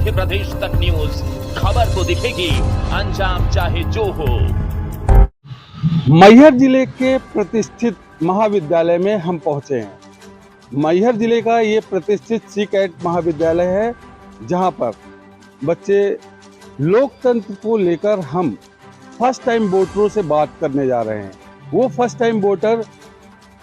मध्य प्रदेश तक न्यूज, खबर को दिखेगी अंजाम चाहे जो हो। मैहर जिले के प्रतिष्ठित महाविद्यालय में हम पहुंचे हैं। मैहर जिले का ये प्रतिष्ठित सी-कैट महाविद्यालय है, जहां पर बच्चे लोकतंत्र को लेकर हम फर्स्ट टाइम वोटरों से बात करने जा रहे हैं। वो फर्स्ट टाइम वोटर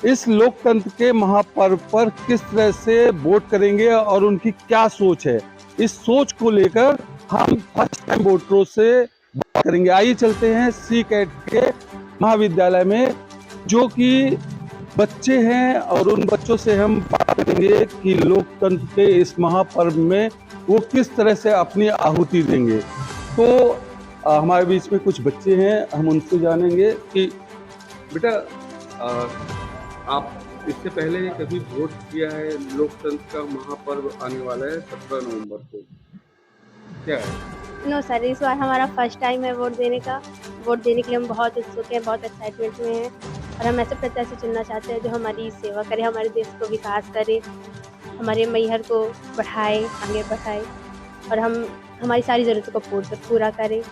इस लोकतंत्र के महापर्व पर किस तरह से वोट करेंगे और उनकी क्या सोच है, इस सोच को लेकर हम फर्स्ट टाइम वोटरों से बात करेंगे। आइए चलते हैं सी-कैट के महाविद्यालय में, जो कि बच्चे हैं, और उन बच्चों से हम बात करेंगे कि लोकतंत्र के इस महापर्व में वो किस तरह से अपनी आहुति देंगे। तो हमारे बीच में कुछ बच्चे हैं, हम उनसे जानेंगे कि बेटा आप इससे पहले कभी वोट किया है? लोकतंत्र का महापर्व आने वाला है 17 नवंबर को, क्या है? नो सर, इस बार हमारा फर्स्ट टाइम है वोट देने का। वोट देने के लिए हम बहुत उत्सुक हैं, बहुत एक्साइटमेंट में हैं, और हम ऐसे प्रत्याशी चुनना चाहते हैं जो हमारी सेवा करे, हमारे देश को विकास करे, हमारे मैहर को बढ़ाए, आगे बढ़ाए, और हम हमारी सारी ज़रूरतों को पूरा करे।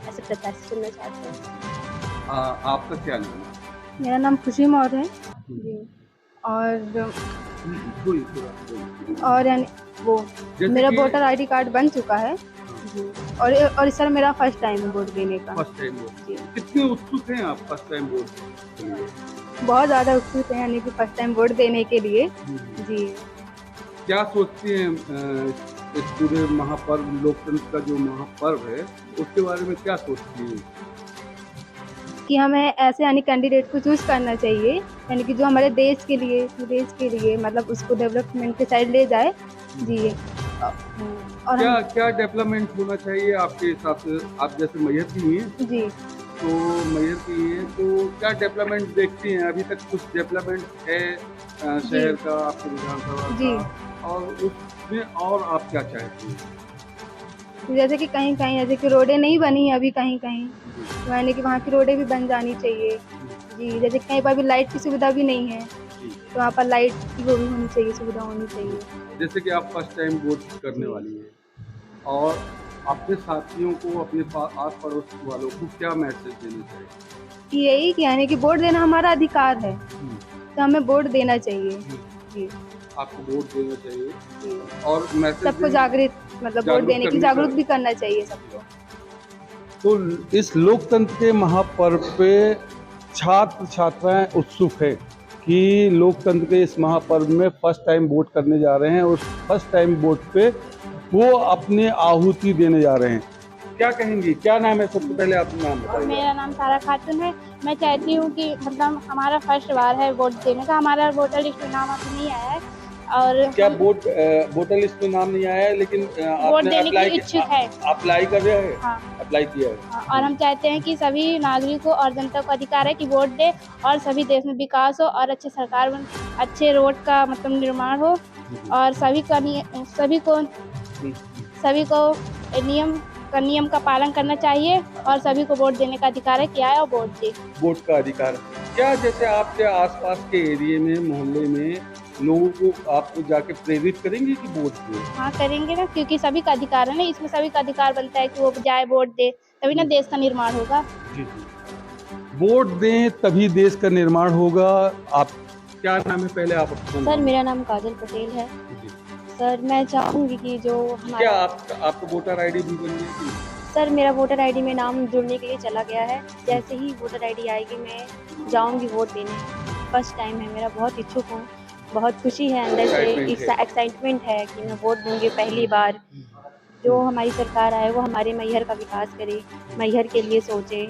ऐसे प्रत्याशी चुनना चाहते हैं। आपका क्या नाम है? मेरा नाम खुशी मौर्य है जी। और यानी वो मेरा वोटर आईडी कार्ड बन चुका है जी। और इस साल मेरा फर्स्ट टाइम है वोट देने का। फर्स्ट टाइम वोट जी। कितने उत्सुक हैं आप फर्स्ट टाइम वोट के लिए? बहुत ज़्यादा उत्सुक हैं, यानी कि फर्स्ट टाइम वोट देने के लिए जी। क्या सोचती हैं इस पूरे महापर्व, लोकतंत्र का जो महापर्व है, उसके बारे में क्या सोचती हैं? कि हमें ऐसे यानी कैंडिडेट को चूज करना चाहिए, यानी कि जो हमारे देश के लिए मतलब उसको डेवलपमेंट के साइड ले जाए जी। और क्या डेवलपमेंट होना चाहिए आपके हिसाब से? आप जैसे मैहर की हैं जी, तो मैहर की हैं, तो क्या डेवलपमेंट देखती हैं? अभी तक कुछ डेवलपमेंट है शहर का, आपके विधानसभा जी का, और उसमें और आप क्या चाहती हैं? जैसे कि कहीं कहीं जैसे कि रोडें नहीं बनी है अभी कहीं कहीं, तो यानी कि वहाँ की रोडें भी बन जानी चाहिए जी। जैसे कहीं पर भी लाइट की सुविधा भी नहीं है, तो वहाँ पर लाइट की वो भी होनी चाहिए, सुविधा होनी चाहिए। जैसे कि आप फर्स्ट टाइम वोट करने वाली हैं, और अपने साथियों को, अपने आस पड़ोस वालों को क्या मैसेज देना चाहिए? यही कि यानी कि वोट देना हमारा अधिकार है, तो हमें वोट देना चाहिए जी। आपको वोट देना चाहिए जी। और मैसेज सबको जागृत, मतलब वोट देने की जागरूक भी करना चाहिए सबको। तो इस लोकतंत्र के महापर्व पे छात्र छात्राएं उत्सुक है कि लोकतंत्र के इस महापर्व में फर्स्ट टाइम वोट करने जा रहे हैं, और फर्स्ट टाइम वोट पे वो अपनी आहुति देने जा रहे हैं। क्या कहेंगी? क्या नाम है? सबसे पहले अपना नाम बताइए। मेरा नाम सारा खातून है। मैं चाहती हूँ कि मतलब हमारा फर्स्ट बार है वोट देने का, हमारा वोटर लिस्ट में नाम अभी नहीं आया है, और क्या वोटर लिस्ट में नाम नहीं आया है, लेकिन वोट देने की इच्छुक है। अप्लाई कर रहे हैं? हाँ, अप्लाई किया है। हाँ, और हम चाहते हैं कि सभी नागरिकों और जनता को अधिकार है कि वोट दे, और सभी देश में विकास हो, और अच्छे सरकार बन, अच्छे रोड का मतलब निर्माण हो, और नियम का पालन करना चाहिए, और सभी को वोट देने का अधिकार है कि आए और वोट दे। वोट का अधिकार क्या, जैसे आपके आसपास के एरिया में, मोहल्ले में लोगों को आप जाके प्रेरित करेंगे कि वोट दें? हाँ, करेंगे ना, क्योंकि सभी का अधिकार है ना, इसमें सभी का अधिकार बनता है कि वो जाए वोट दे, तभी ना देश का निर्माण होगा। जी जी, वोट दें तभी देश का निर्माण होगा। आप क्या नाम है? पहले आप अपना सर, मेरा नाम काजल पटेल है। जी। सर, मैं चाहूँगी कि जो क्या हमारा आपको वोटर आईडी भी बन गई थी? सर, मेरा वोटर आईडी में नाम जुड़ने के लिए चला गया है। जैसे ही वोटर आईडी आएगी मैं जाऊँगी वोट देने। फर्स्ट टाइम है मेरा, बहुत इच्छुक हूँ, बहुत खुशी है अंदर से, एक्साइटमेंट है कि मैं वोट दूँगी पहली बार। जो हमारी सरकार आए वो हमारे मैहर का विकास करे, मैहर के लिए सोचे,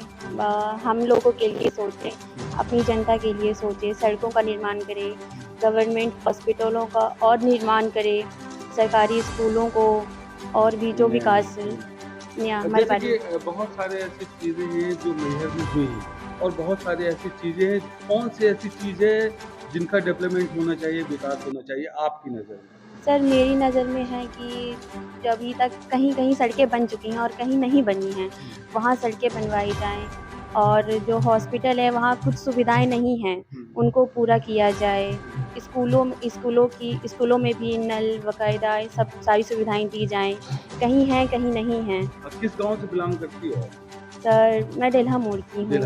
हम लोगों के लिए सोचे, अपनी जनता के लिए सोचे, सड़कों का निर्माण करे, गवर्नमेंट हॉस्पिटलों का और निर्माण करे, सरकारी स्कूलों को और भी जो विकास हमारे जैसे कि बहुत सारे ऐसी चीज़ें हैं जो मैहर में हुई हैं, और बहुत सारी ऐसी चीज़ें हैं, कौन सी ऐसी चीज़ें हैं जिनका डेवलपमेंट होना चाहिए, विकास होना चाहिए आपकी नज़र में? सर, मेरी नज़र में है कि अभी तक कहीं कहीं सड़कें बन चुकी हैं और कहीं नहीं बनी हैं, वहाँ सड़कें बनवाई जाएं, और जो हॉस्पिटल है वहाँ कुछ सुविधाएं नहीं हैं, उनको पूरा किया जाए। स्कूलों में भी नल वकायदा सब सारी सुविधाएं दी जाएं। कहीं हैं कहीं नहीं हैं। अब किस गांव से बिलोंग करती हो? सर मैं डेल्हा मोड़ की हूँ।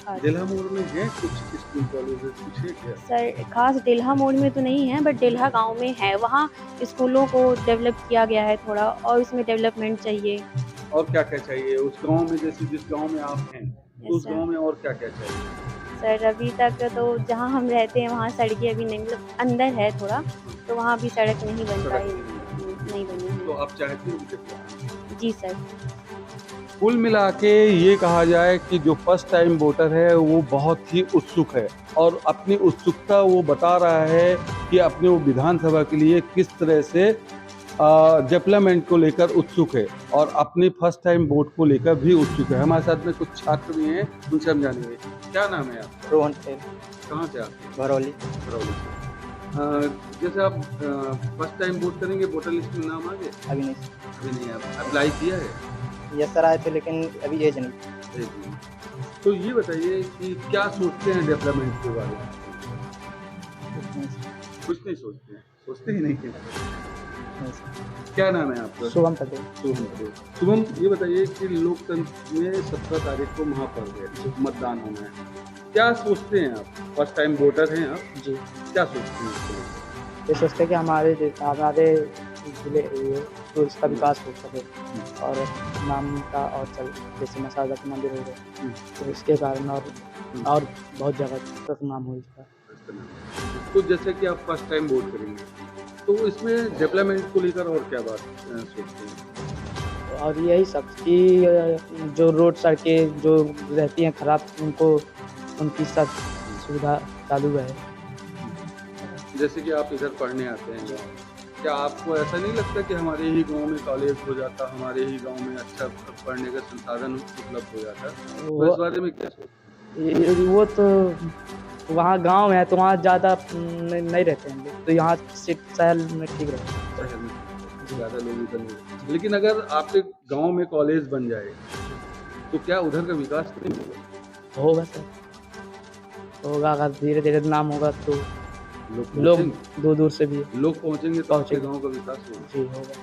हाँ। डेल्हा मोड़ में है कुछ स्कूल कॉलेजेस कुछ है क्या? सर खास डेल्हा मोड़ में तो नहीं है, बट डेल्हा गांव में है। वहाँ स्कूलों को डेवलप किया गया है थोड़ा, और उसमें डेवलपमेंट चाहिए। और क्या क्या चाहिए उस गांव में, जैसे जिस गांव में आप हैं तो उस सर। गांव में और क्या क्या चाहिए? सर अभी तक तो जहाँ हम रहते हैं वहाँ सड़कें अभी नहीं, मतलब अंदर है थोड़ा, तो वहाँ भी सड़क नहीं बन सड़क पाई, नहीं नहीं बनी तो है। आप चाहते हो कि जी सर। कुल मिला के ये कहा जाए कि जो फर्स्ट टाइम वोटर है वो बहुत ही उत्सुक है और अपनी उत्सुकता वो बता रहा है कि अपने वो विधानसभा के लिए किस तरह से डेवलपमेंट को लेकर उत्सुक है और अपनी फर्स्ट टाइम वोट को लेकर भी उत्सुक है। हमारे साथ में कुछ छात्र भी हैं, उनसे हम जानेंगे। क्या नाम है आपका? रोहन पटेल, कहाँ से आप? भरौली। बरौली से। जैसे आप फर्स्ट टाइम वोट करेंगे, वोटर लिस्ट में नाम आ गए? अभी नहीं, अभी नहीं, आप अप्लाई किया है? यस सर आए थे लेकिन अभी एज नहीं। तो ये बताइए कि क्या सोचते हैं डेवलपमेंट के बारे में? कुछ नहीं सोचते हैं, सोचते ही नहीं हैं। नहीं सर। क्या नाम है आपका? शुभम पटेल। शुभम पटेल। शुभम, ये बताइए कि लोकतंत्र में 17 तारीख को महापर्व है, मतदान होना है, क्या सोचते हैं आप? फर्स्ट टाइम वोटर हैं आप, जी, क्या सोचते हैं इसके लिए? ये सोचते हैं कि हमारे जिले तो इसका विकास हो सके और नाम का और चल, जैसे मसाला का मंदिर हो गया तो इसके कारण और बहुत जगह तक नाम हो इसका। तो जैसे कि आप फर्स्ट टाइम वोट करेंगे तो इसमें डेवलपमेंट को लेकर और क्या बात सोचते हैं? और यही सब कि जो रोड सड़कें जो रहती हैं खराब, उनकी सब सुविधा चालू है। जैसे कि आप इधर पढ़ने आते हैं, क्या आपको ऐसा नहीं लगता कि हमारे ही गांव में कॉलेज हो जाता, हमारे ही गांव में अच्छा पढ़ने का संसाधन उपलब्ध हो जाता, तो इस बारे में क्या सोचते हैं? वो तो वहाँ गांव है तो वहाँ ज़्यादा नहीं रहते हैं लोग, तो यहाँ शहर में ठीक रहते हैं। शहर में ज़्यादा लोग इधर नहीं, लेकिन अगर आपके गांव में कॉलेज बन जाए तो क्या उधर का विकास नहीं होगा? होगा सर, होगा। अगर धीरे धीरे नाम होगा तो लोग दूर दूर से भी लोग पहुंचेंगे तो आपके गांव का विकास होगा। जी होगा।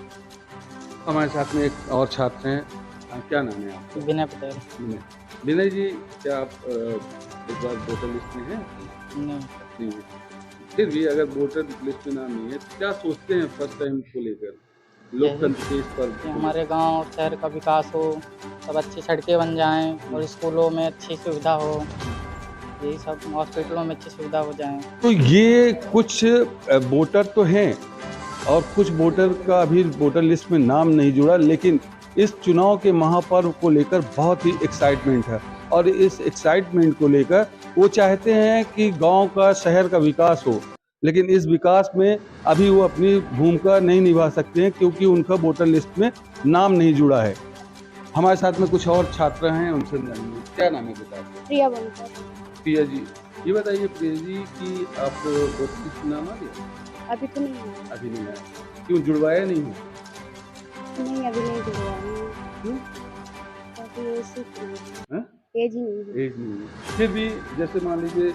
हमारे साथ में एक और छात्र हैं, क्या नाम है आपका? विनय पटेल। विनय। विनय जी, क्या आप इस बार वोटर लिस्ट में हैं? नहीं है। फिर भी अगर वोटर लिस्ट में नाम नहीं है तो क्या सोचते हैं फर्स्ट टाइम को लेकर लोकतंत्र के इस पर? हमारे गांव शहर का विकास हो, सब अच्छी सड़कें बन जाएं और स्कूलों में अच्छी सुविधा हो, यही सब, हॉस्पिटलों में अच्छी सुविधा हो जाए। तो ये कुछ वोटर तो हैं और कुछ वोटर का अभी वोटर लिस्ट में नाम नहीं जुड़ा, लेकिन इस चुनाव के महापर्व को लेकर बहुत ही एक्साइटमेंट है और इस एक्साइटमेंट को लेकर वो चाहते हैं कि गांव का शहर का विकास हो, लेकिन इस विकास में अभी वो अपनी भूमिका नहीं निभा सकते हैं क्योंकि उनका वोटर लिस्ट में नाम नहीं जुड़ा है। हमारे साथ में कुछ और छात्र हैं, उनसे जानेंगे। क्या नाम है बेटा? प्रिया बनकर। प्रिया जी, ये बताइए प्रिया जी कि आप वोटर लिस्ट में नाम आ गया? अभी तो नहीं है। अभी नहीं आया, क्यों जुड़वाया नहीं है? नहीं, अभी नहीं जुड़वा। क्यों? हाँ? एज ही नहीं है। एज नहीं है। फिर भी जैसे मान लीजिए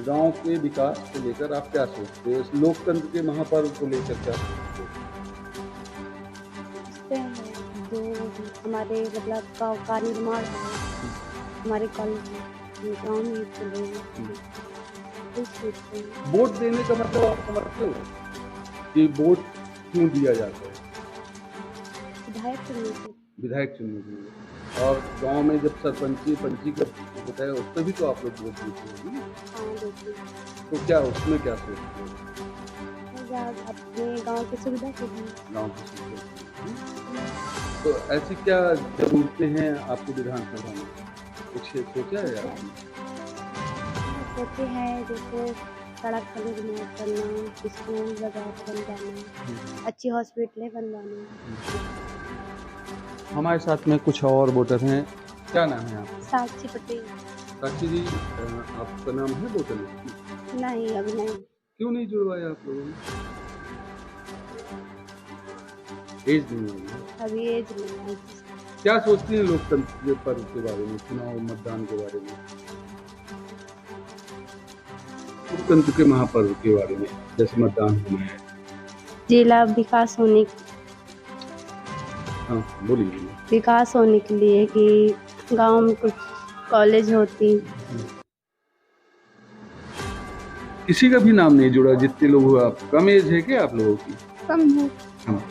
गांव के विकास को लेकर आप क्या सोचते हो, लोकतंत्र के महापर्व को लेकर क्या सोचते हो? सोचते हैं जो हमारे मतलब गाँव का निर्माण है, हमारे कॉलेज गाँव में वोट देने का मतलब आप समझते हो कि वोट क्यों दिया जाता है? विधायक चुनने के लिए। और गांव में जब सरपंची पंची का होता है उसमें भी तो आप लोग वोट देते हो ना? तो क्या उसमें क्या सोचते हो? अपने गांव की सुविधा के लिए। गांव की सुविधा। तो ऐसी क्या जरूरतें हैं आपकी विधानसभा में, कुछ सोचा है आपने? सोचे हैं जैसे सड़क का निर्माण करना, स्कूल वगैरह बन जाना, अच्छी हॉस्पिटलें बनवाना। हमारे साथ में कुछ और वोटर हैं, क्या नाम है आपका? साक्षी पटेल। साक्षी जी, आपका नाम है वोटर लिस्ट में? नहीं, अभी नहीं। क्यों नहीं जुड़वाया आप लोगों ने? एज नहीं है। अभी एज नहीं है। क्या सोचती हैं लोकतंत्र पर्व के बारे में, चुनाव मतदान के बारे में? लोकतंत्र के महापर्व के बारे में, जैसे मतदान होना है। जिला विकास होने हाँ बोलिए। के लिए कि गांव में कुछ कॉलेज होती। किसी का भी नाम नहीं जुड़ा जितने लोग हो आप? कम एज है क्या आप लोगों की? कम है। हाँ।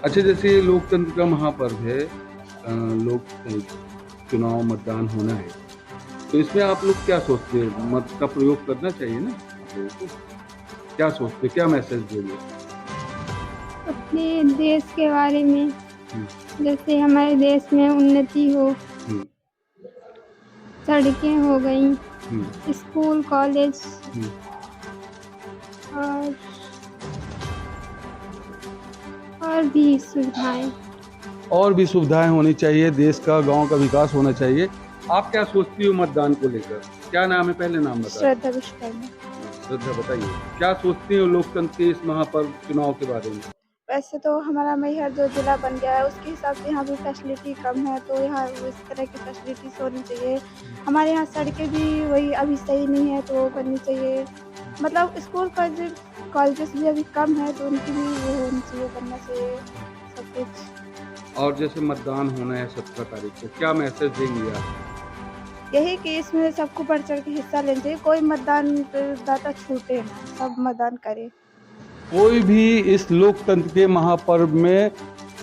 अच्छा, जैसे ये लोकतंत्र का महापर्व है, लोग चुनाव मतदान होना है, तो इसमें आप लोग क्या सोचते हैं? मत का प्रयोग करना चाहिए ना आप लोगों को? क्या सोचते, क्या मैसेज दोगे? अपने देश के बारे में, जैसे हमारे देश में उन्नति हो, सड़कें हो गई, स्कूल कॉलेज और भी सुविधाएं। और भी सुविधाएं होनी चाहिए, देश का गांव का विकास होना चाहिए। आप क्या सोचती हो मतदान को लेकर? क्या नाम है, पहले नाम बताइए। श्रद्धा विश्वकर्मा। श्रद्धा, बताइए क्या सोचती हो लोकतंत्र के इस महापर्व चुनाव के बारे में? वैसे तो हमारा मैहर जो जिला बन गया है उसके हिसाब से यहाँ भी फैसिलिटी कम है, तो यहाँ इस तरह की फैसिलिटीज होनी चाहिए। हमारे यहाँ सड़कें भी वही अभी सही नहीं है, तो वो बननी चाहिए। मतलब स्कूल कॉलेजेस भी अभी कम है, तो उनकी भी वो होनी चाहिए, बनना चाहिए सब कुछ। और जैसे मतदान होना है 17 तारीख को, क्या मैसेज देंगे आप? यही कि इसमें सबको बढ़ चढ़ के हिस्सा लेना चाहिए, कोई मतदान दाता छूटे ना, सब मतदान करे। कोई भी इस लोकतंत्र के महापर्व में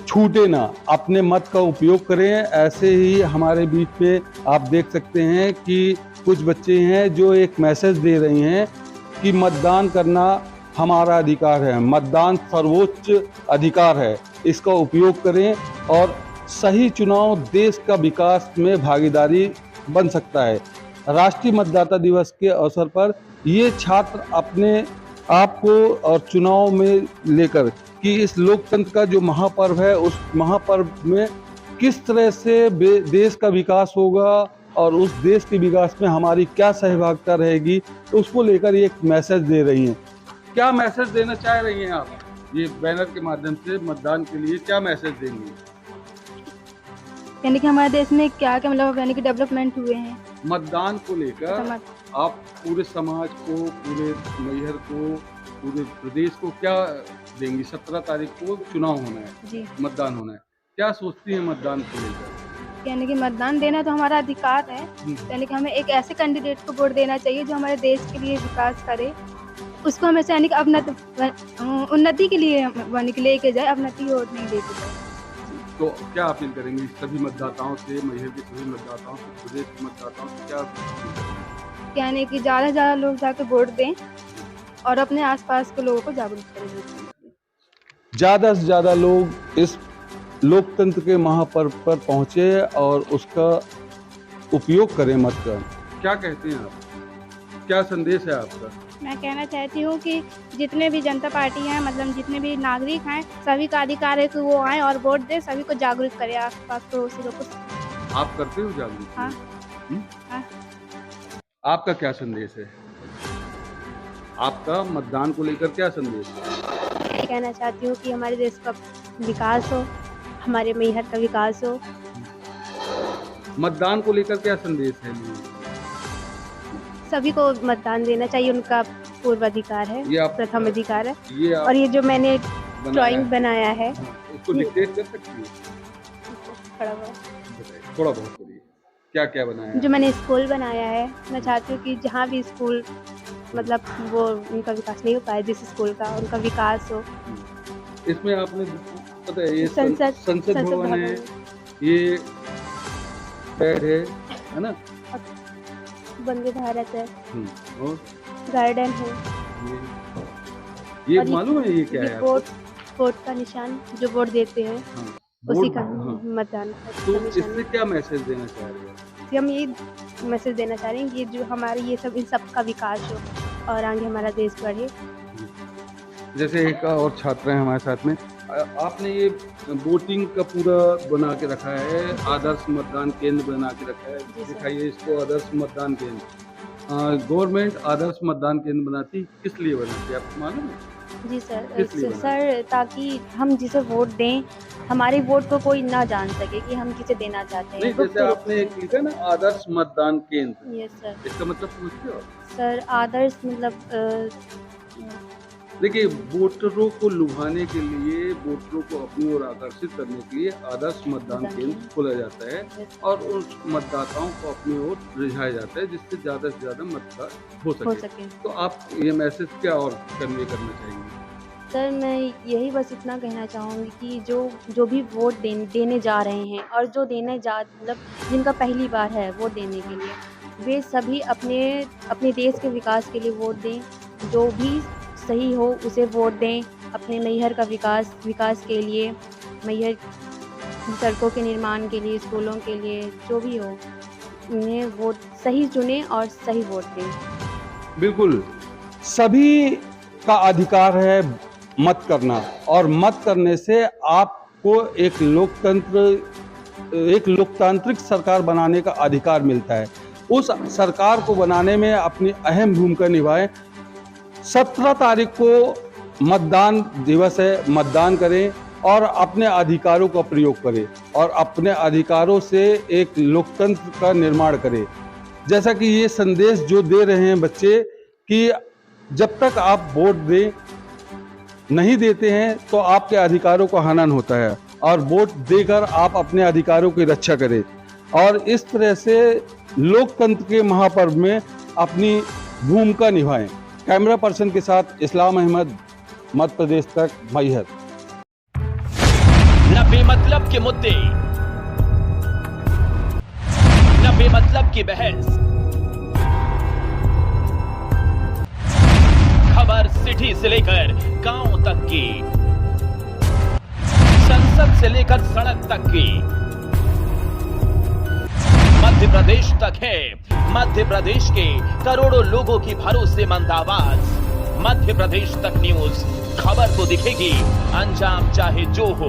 छूटे ना, अपने मत का उपयोग करें। ऐसे ही हमारे बीच में आप देख सकते हैं कि कुछ बच्चे हैं जो एक मैसेज दे रही हैं कि मतदान करना हमारा अधिकार है, मतदान सर्वोच्च अधिकार है, इसका उपयोग करें और सही चुनाव देश का विकास में भागीदारी बन सकता है। राष्ट्रीय मतदाता दिवस के अवसर पर ये छात्र अपने आप को और चुनाव में लेकर कि इस लोकतंत्र का जो महापर्व है, उस महापर्व में किस तरह से देश का विकास होगा और उस देश के विकास में हमारी क्या सहभागिता रहेगी, तो उसको लेकर ये एक मैसेज दे रही हैं। क्या मैसेज देना चाह रही हैं आप ये बैनर के माध्यम से? मतदान के लिए क्या मैसेज देंगे? यानी कि हमारे देश में क्या क्या मतलब यानी कि डेवलपमेंट हुए हैं मतदान को लेकर आप पूरे समाज को, पूरे मैहर को, पूरे प्रदेश को क्या देंगी? 17 तारीख को चुनाव होना है जी, मतदान होना है, क्या सोचती हैं मतदान को लेकर? यानी कि मतदान देना तो हमारा अधिकार है, यानी कि हमें एक ऐसे कैंडिडेट को वोट देना चाहिए जो हमारे देश के लिए विकास करे, उसको हमेशा यानी कि उन्नति के लिए लेके जाए, अवनति की ओर नहीं लेके जाए। तो क्या अपील करेंगे सभी मतदाताओं से, मैहर के सभी मतदाताओं से, प्रदेश के मतदाताओं से क्या अपील करेंगे? यानी कि ज़्यादा से ज़्यादा लोग जाके वोट दें और अपने आसपास के लोगों को जागरूक करें। ज़्यादा से ज़्यादा लोग इस लोकतंत्र के महापर्व पर पहुँचे और उसका उपयोग करें मत का। क्या कहते हैं आप, क्या संदेश है आपका? मैं कहना चाहती हूँ कि जितने भी जनता पार्टी हैं, मतलब जितने भी नागरिक हैं, सभी का अधिकार है कि वो आए और वोट दें, सभी को जागरूक करें, आसपास पड़ोसी लोगों को। आप करते हो जागरूक? हाँ। हाँ। आपका क्या संदेश है? आपका मतदान को लेकर क्या संदेश है? मैं कहना चाहती हूँ कि हमारे देश का विकास हो, हमारे मैहर का विकास हो। मतदान को लेकर क्या संदेश है? सभी को मतदान देना चाहिए, उनका पूर्व अधिकार है, प्रथम अधिकार है। ये और ये जो मैंने ड्राइंग बनाया है, इसको डिक्टेट कर सकती है? थोड़ा बहुत करिए। क्या क्या बनाया है? जो मैंने स्कूल बनाया है, मैं चाहती हूँ कि जहाँ भी स्कूल मतलब वो उनका विकास नहीं हो पाया, जिस स्कूल का उनका विकास हो। इसमें आपने पता है ये संसद भवन है, ये पेड़ है ना, वंदे भारत है, और गार्डन है, ये मालूम है ये क्या है? वोट का निशान जो वोट देते हैं, उसी का मतदान। तो इससे क्या मैसेज देना चाह रहे हैं? हम ये मैसेज देना चाह रहे हैं कि जो हमारे ये सब, इन सब का विकास हो और आगे हमारा देश बढ़े। जैसे एक और छात्र हैं हमारे साथ में, आपने ये वोटिंग का पूरा बना के रखा है, आदर्श मतदान केंद्र बना के रखा है, दिखाइए इसको आदर्श मतदान केंद्र। गवर्नमेंट आदर्श मतदान केंद्र बनाती किस लिए बनाती है आपको मालूम है? जी सर। किस लिए बनाया? सर ताकि हम जिसे वोट दें, हमारे वोट को कोई ना जान सके कि हम किसे देना चाहते हैं। नहीं, जैसे आपने एक लिखा ना आदर्श मतदान केंद्र, यस सर। इसका मतलब समझते हो? सर आदर्श मतलब देखिए, वोटरों को लुभाने के लिए, वोटरों को अपनी ओर आकर्षित करने के लिए आदर्श मतदान केंद्र खोला जाता है और उस मतदाताओं को अपनी ओर रिझाया जाता है जिससे ज़्यादा से ज़्यादा मतदान हो सके। तो आप ये मैसेज क्या और कन्वे करना चाहेंगे? सर मैं यही बस इतना कहना चाहूँगी कि जो भी वोट देने जा रहे हैं और जो मतलब जिनका पहली बार है वोट देने के लिए, वे सभी अपने देश के विकास के लिए वोट दें। जो भी सही हो उसे वोट दें। अपने मैहर का विकास के लिए, मैहर सड़कों के निर्माण के लिए, स्कूलों के लिए, जो भी हो उन्हें वोट सही चुनें और सही वोट दें। बिल्कुल, सभी का अधिकार है मत करना और मत करने से आपको एक लोकतांत्रिक सरकार बनाने का अधिकार मिलता है। उस सरकार को बनाने में अपनी अहम भूमिका निभाएं। 17 तारीख को मतदान दिवस है, मतदान करें और अपने अधिकारों का प्रयोग करें और अपने अधिकारों से एक लोकतंत्र का निर्माण करें। जैसा कि ये संदेश जो दे रहे हैं बच्चे कि जब तक आप वोट नहीं देते हैं तो आपके अधिकारों का हनन होता है और वोट देकर आप अपने अधिकारों की रक्षा करें और इस तरह से लोकतंत्र के महापर्व में अपनी भूमिका निभाएं। कैमरा पर्सन के साथ इस्लाम अहमद, मध्य प्रदेश तक, मैहर। न बेमतलब के मुद्दे, न बेमतलब की बहस, खबर सिटी से लेकर गांव तक की, संसद से लेकर सड़क तक की, मध्य प्रदेश तक है। मध्य प्रदेश के करोड़ों लोगों की भरोसेमंद आवाज, मध्य प्रदेश तक न्यूज। खबर को दिखेगी, अंजाम चाहे जो हो।